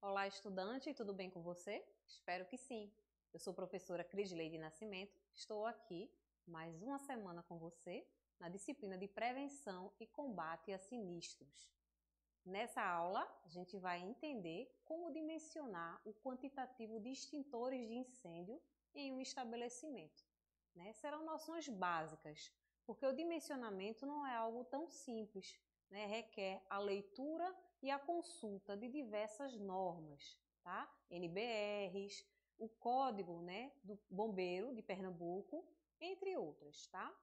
Olá, estudante, tudo bem com você? Espero que sim. Eu sou a professora Crisleide Nascimento, estou aqui mais uma semana com você na disciplina de Prevenção e Combate a Sinistros. Nessa aula, a gente vai entender como dimensionar o quantitativo de extintores de incêndio em um estabelecimento. Serão noções básicas, porque o dimensionamento não é algo tão simples, requer a leitura e a consulta de diversas normas, tá? NBRs, o Código do Bombeiro de Pernambuco, entre outras, tá?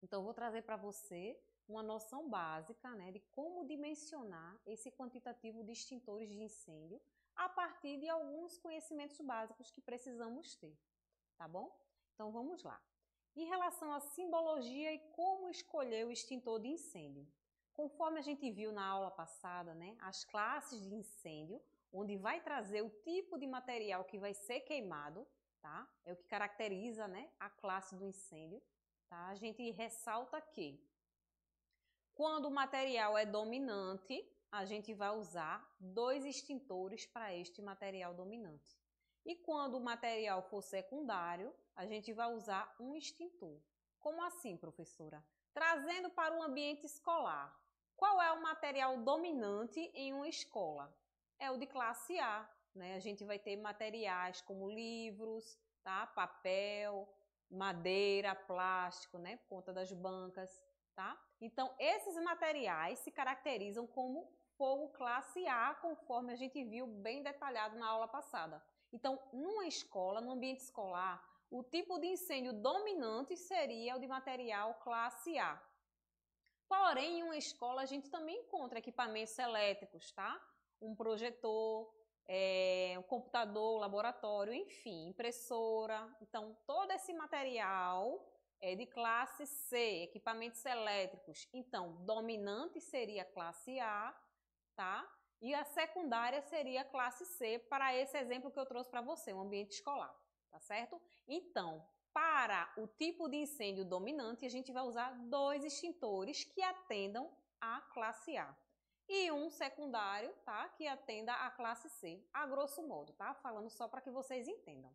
Então, eu vou trazer para você uma noção básica de como dimensionar esse quantitativo de extintores de incêndio a partir de alguns conhecimentos básicos que precisamos ter, tá bom? Então, vamos lá. Em relação à simbologia e como escolher o extintor de incêndio. Conforme a gente viu na aula passada, as classes de incêndio, onde vai trazer o tipo de material que vai ser queimado, tá? É o que caracteriza, a classe do incêndio, tá? A gente ressalta que quando o material é dominante, a gente vai usar 2 extintores para este material dominante. E quando o material for secundário, a gente vai usar um extintor. Como assim, professora? Trazendo para o ambiente escolar. Qual é o material dominante em uma escola? É o de classe A. A gente vai ter materiais como livros, tá? Papel, madeira, plástico, por conta das bancas, tá? Então, esses materiais se caracterizam como fogo classe A, conforme a gente viu bem detalhado na aula passada. Então, numa escola, no ambiente escolar, o tipo de incêndio dominante seria o de material classe A. Porém, em uma escola, a gente também encontra equipamentos elétricos, tá? Um projetor, um computador, laboratório, enfim, impressora. Então, todo esse material é de classe C, equipamentos elétricos. Então, dominante seria classe A, tá? E a secundária seria classe C, para esse exemplo que eu trouxe para você, um ambiente escolar, tá certo? Então, para o tipo de incêndio dominante, a gente vai usar 2 extintores que atendam à classe A. E um secundário, tá? Que atenda à classe C, a grosso modo, tá? Falando só para que vocês entendam.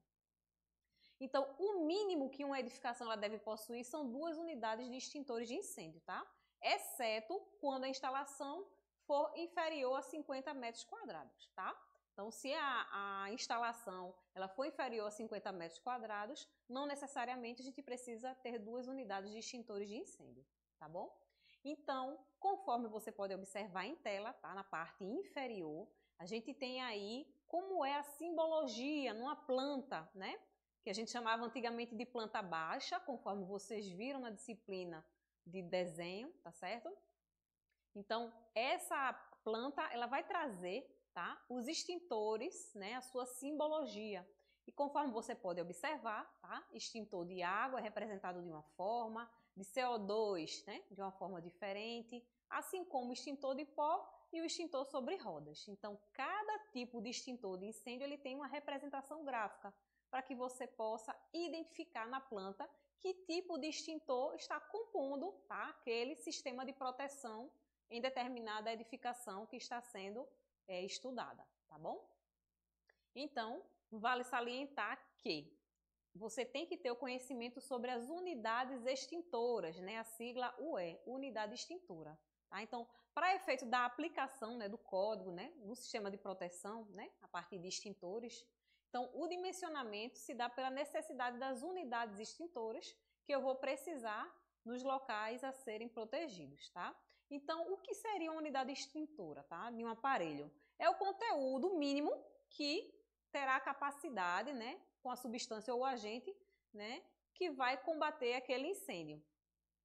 Então, o mínimo que uma edificação ela deve possuir são 2 unidades de extintores de incêndio, tá? Exceto quando a instalação for inferior a 50 metros quadrados, tá? Então, se a instalação ela for inferior a 50 metros quadrados, não necessariamente a gente precisa ter 2 unidades de extintores de incêndio, tá bom? Então, conforme você pode observar em tela, tá? Na parte inferior, a gente tem aí como é a simbologia numa planta, que a gente chamava antigamente de planta baixa, conforme vocês viram na disciplina de desenho, tá certo? Então, essa planta, ela vai trazer, tá, os extintores, a sua simbologia. E conforme você pode observar, tá, extintor de água é representado de uma forma, de CO2, de uma forma diferente, assim como o extintor de pó e o extintor sobre rodas. Então, cada tipo de extintor de incêndio, ele tem uma representação gráfica, para que você possa identificar na planta que tipo de extintor está compondo, tá, aquele sistema de proteção em determinada edificação que está sendo estudada, tá bom? Então, vale salientar que você tem que ter o conhecimento sobre as unidades extintoras, a sigla UE, unidade extintora. Tá? Então, para efeito da aplicação do código, no sistema de proteção, a partir de extintores, então, o dimensionamento se dá pela necessidade das unidades extintoras que eu vou precisar nos locais a serem protegidos, tá? Então, o que seria uma unidade extintora, tá? De um aparelho? É o conteúdo mínimo que terá capacidade, com a substância ou o agente, que vai combater aquele incêndio.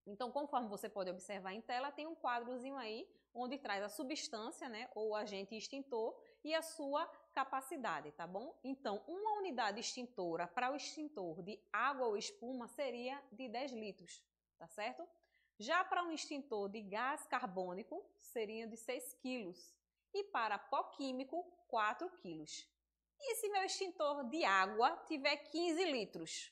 Então, conforme você pode observar em tela, tem um quadrozinho aí, onde traz a substância, ou o agente extintor e a sua capacidade, tá bom? Então, uma unidade extintora para o extintor de água ou espuma seria de 10 litros, tá certo? Já para um extintor de gás carbônico, seria de 6 quilos. E para pó químico, 4 quilos. E se meu extintor de água tiver 15 litros?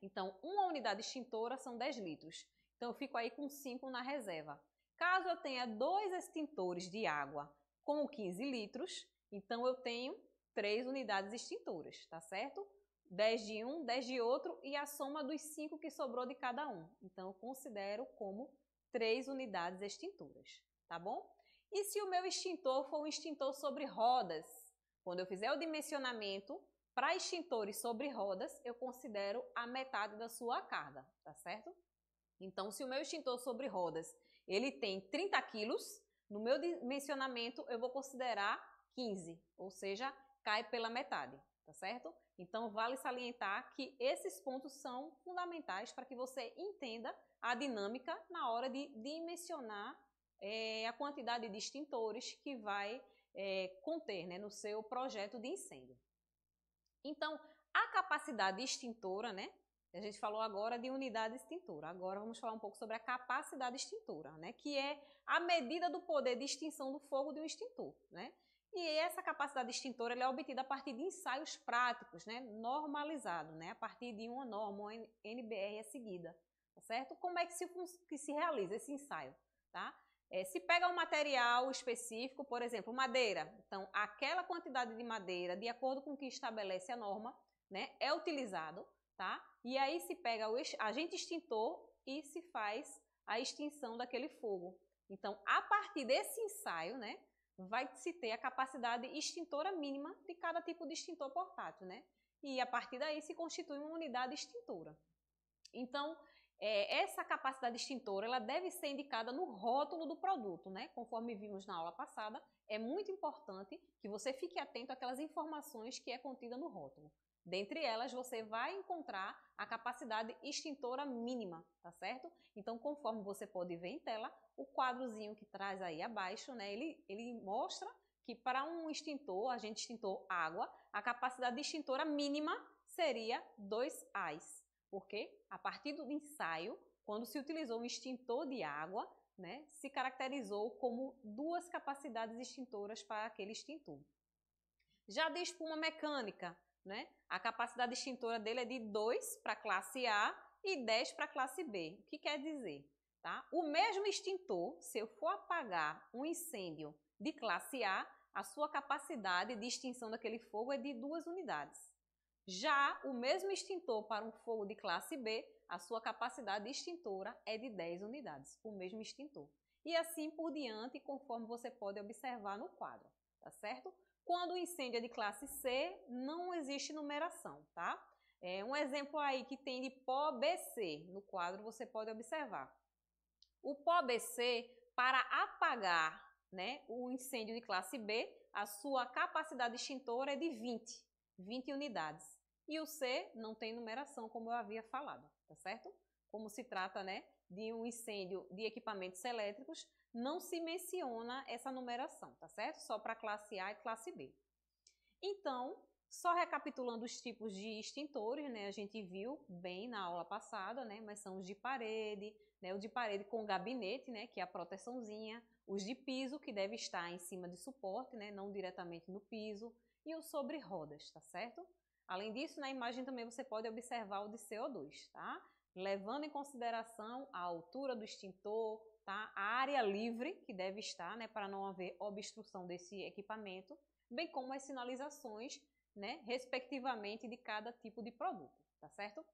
Então, uma unidade extintora são 10 litros. Então, eu fico aí com 5 na reserva. Caso eu tenha 2 extintores de água com 15 litros, Então, eu tenho 3 unidades extintoras, tá certo? 10 de um, 10 de outro e a soma dos 5 que sobrou de cada um. Então, eu considero como 3 unidades extintoras, tá bom? E se o meu extintor for um extintor sobre rodas? Quando eu fizer o dimensionamento para extintores sobre rodas, eu considero a metade da sua carga, tá certo? Então, se o meu extintor sobre rodas, ele tem 30 quilos, no meu dimensionamento eu vou considerar 15, ou seja, cai pela metade, tá certo? Então, vale salientar que esses pontos são fundamentais para que você entenda a dinâmica na hora de dimensionar a quantidade de extintores que vai conter, né, no seu projeto de incêndio. Então, a capacidade extintora, né? A gente falou agora de unidade extintora. Agora vamos falar um pouco sobre a capacidade extintora, né? Que é a medida do poder de extinção do fogo de um extintor, né? E essa capacidade extintora ela é obtida a partir de ensaios práticos, né? Normalizado, né? A partir de uma norma, uma NBR seguida, tá certo? Como é que se realiza esse ensaio, tá? Se pega um material específico, por exemplo, madeira, então aquela quantidade de madeira, de acordo com o que estabelece a norma, né, é utilizado, tá? E aí se pega o agente extintor e se faz a extinção daquele fogo. Então, a partir desse ensaio, né, vai se ter a capacidade extintora mínima de cada tipo de extintor portátil, né? E a partir daí se constitui uma unidade extintora. Então, essa capacidade extintora ela deve ser indicada no rótulo do produto, né? Conforme vimos na aula passada, é muito importante que você fique atento àquelas informações que é contida no rótulo. Dentre elas, você vai encontrar a capacidade extintora mínima, tá certo? Então, conforme você pode ver em tela, o quadrozinho que traz aí abaixo, né? Ele mostra que para um extintor, agente extintor água, a capacidade extintora mínima seria 2 AIs. Porque a partir do ensaio, quando se utilizou um extintor de água, né, se caracterizou como 2 capacidades extintoras para aquele extintor. Já de espuma mecânica, né, a capacidade extintora dele é de 2 para a classe A e 10 para a classe B. O que quer dizer? Tá? O mesmo extintor, se eu for apagar um incêndio de classe a sua capacidade de extinção daquele fogo é de 2 unidades. Já o mesmo extintor para um fogo de classe B, a sua capacidade extintora é de 10 unidades, o mesmo extintor. E assim por diante, conforme você pode observar no quadro, tá certo? Quando o incêndio é de classe C, não existe numeração, tá? Um exemplo aí que tem de pó BC, no quadro você pode observar. O pó BC, para apagar, né, o incêndio de classe B, a sua capacidade extintora é de 20 unidades. E o C não tem numeração, como eu havia falado, tá certo? Como se trata, né, de um incêndio de equipamentos elétricos, não se menciona essa numeração, tá certo? Só para classe A e classe B. Então, só recapitulando os tipos de extintores, né, a gente viu bem na aula passada, né, mas são os de parede, né, o de parede com gabinete, né, que é a proteçãozinha, os de piso, que deve estar em cima de suporte, né, não diretamente no piso, e os sobre rodas, tá certo? Além disso, na imagem também você pode observar o de CO2, tá? Levando em consideração a altura do extintor, tá? A área livre que deve estar, né, para não haver obstrução desse equipamento, bem como as sinalizações, né, respectivamente de cada tipo de produto, tá certo?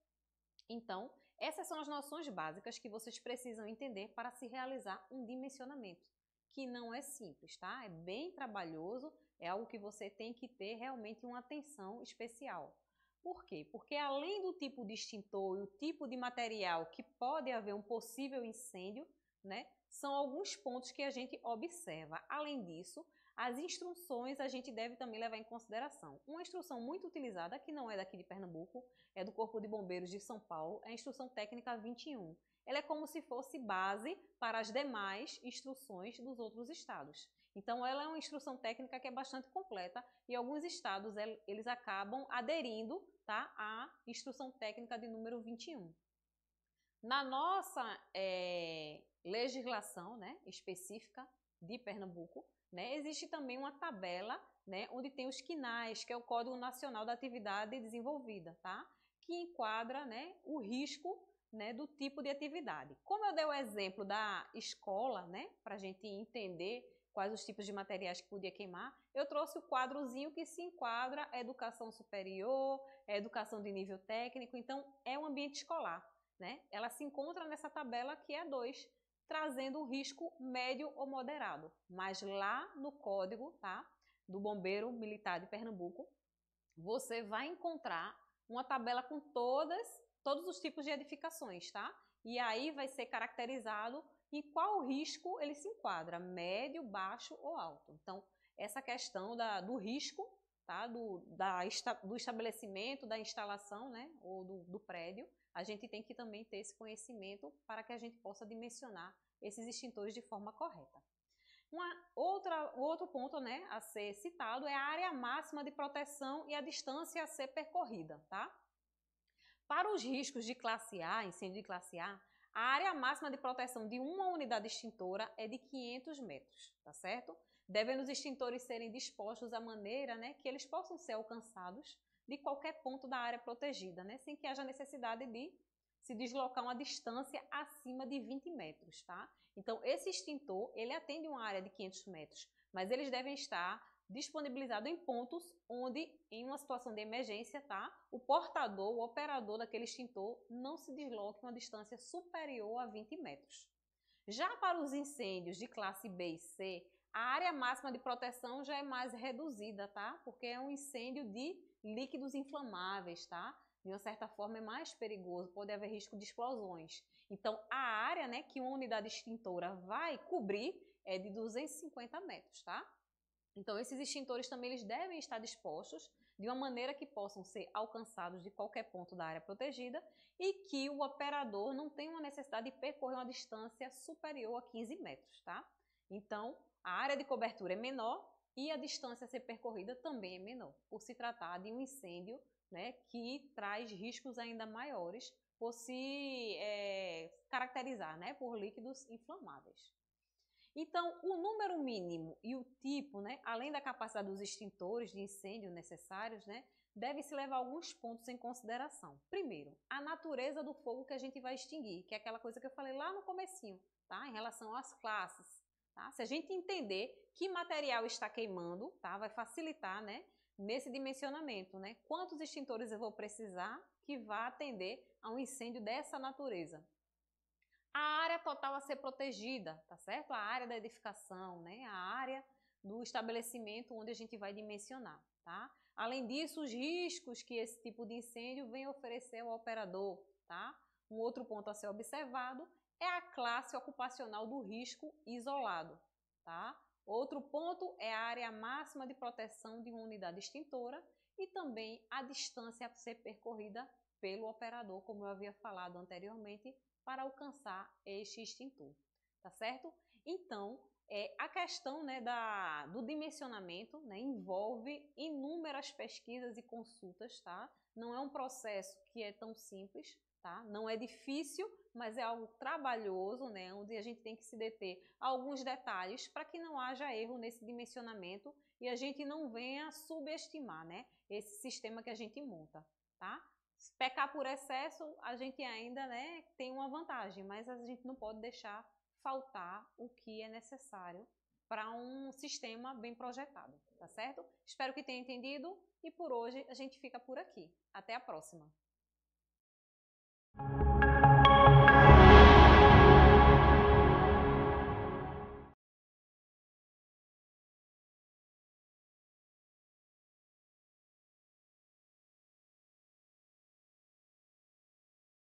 Então, essas são as noções básicas que vocês precisam entender para se realizar um dimensionamento, que não é simples, tá? É bem trabalhoso, é algo que você tem que ter realmente uma atenção especial. Por quê? Porque além do tipo de extintor e o tipo de material que pode haver um possível incêndio, né, são alguns pontos que a gente observa. Além disso, as instruções a gente deve também levar em consideração. Uma instrução muito utilizada, que não é daqui de Pernambuco, é do Corpo de Bombeiros de São Paulo, é a Instrução Técnica 21. Ela é como se fosse base para as demais instruções dos outros estados. Então, ela é uma instrução técnica que é bastante completa e alguns estados eles acabam aderindo, tá, à Instrução Técnica de número 21. Na nossa legislação, né, específica de Pernambuco, né, existe também uma tabela, né, onde tem os CNAES, que é o Código Nacional da Atividade Desenvolvida, tá? Que enquadra, né, o risco, né, do tipo de atividade. Como eu dei o exemplo da escola, né, para a gente entender quais os tipos de materiais que podia queimar, eu trouxe o quadrozinho que se enquadra a educação superior, a educação de nível técnico, então é um ambiente escolar, né? Ela se encontra nessa tabela que é 2, trazendo um risco médio ou moderado. Mas lá no código, tá, do Bombeiro Militar de Pernambuco, você vai encontrar uma tabela com todos os tipos de edificações, tá? E aí vai ser caracterizado em qual risco ele se enquadra, médio, baixo ou alto. Então, essa questão do risco, tá? do estabelecimento, da instalação, né? Ou do prédio, a gente tem que também ter esse conhecimento para que a gente possa dimensionar esses extintores de forma correta. Outro ponto, né, a ser citado é a área máxima de proteção e a distância a ser percorrida, tá? Para os riscos de classe A, incêndio de classe A área máxima de proteção de uma unidade extintora é de 500 metros, tá certo? Devendo os extintores serem dispostos da maneira, né, que eles possam ser alcançados de qualquer ponto da área protegida, né, sem que haja necessidade de se deslocar uma distância acima de 20 metros, tá? Então, esse extintor, ele atende uma área de 500 metros, mas eles devem estar disponibilizados em pontos onde, em uma situação de emergência, tá? O portador, o operador daquele extintor não se desloque uma distância superior a 20 metros. Já para os incêndios de classe B e C, a área máxima de proteção já é mais reduzida, tá? Porque é um incêndio de líquidos inflamáveis, tá? De uma certa forma é mais perigoso, pode haver risco de explosões. Então, a área, né, que uma unidade extintora vai cobrir é de 250 metros, tá? Então, esses extintores também eles devem estar dispostos de uma maneira que possam ser alcançados de qualquer ponto da área protegida e que o operador não tenha uma necessidade de percorrer uma distância superior a 15 metros, tá? Então, a área de cobertura é menor e a distância a ser percorrida também é menor, por se tratar de um incêndio, né, que traz riscos ainda maiores por se caracterizar, né, por líquidos inflamáveis. Então, o número mínimo e o tipo, né, além da capacidade dos extintores de incêndio necessários, né, deve-se levar alguns pontos em consideração. Primeiro, a natureza do fogo que a gente vai extinguir, que é aquela coisa que eu falei lá no comecinho, tá, em relação às classes. Tá? Se a gente entender que material está queimando, tá, vai facilitar, né, nesse dimensionamento, né? Quantos extintores eu vou precisar que vá atender a um incêndio dessa natureza? A área total a ser protegida, tá certo? A área da edificação, né? A área do estabelecimento onde a gente vai dimensionar, tá? Além disso, os riscos que esse tipo de incêndio vem oferecer ao operador, tá? Um outro ponto a ser observado é a classe ocupacional do risco isolado, tá? Outro ponto é a área máxima de proteção de uma unidade extintora e também a distância a ser percorrida pelo operador, como eu havia falado anteriormente, para alcançar este extintor, tá certo? Então, a questão, né, do dimensionamento, né, envolve inúmeras pesquisas e consultas, tá? Não é um processo que é tão simples, tá? Não é difícil, mas é algo trabalhoso, né, onde a gente tem que se deter a alguns detalhes para que não haja erro nesse dimensionamento e a gente não venha subestimar, né, esse sistema que a gente monta, tá? Se pecar por excesso, a gente ainda, né, tem uma vantagem, mas a gente não pode deixar faltar o que é necessário para um sistema bem projetado, tá certo? Espero que tenha entendido e por hoje a gente fica por aqui. Até a próxima!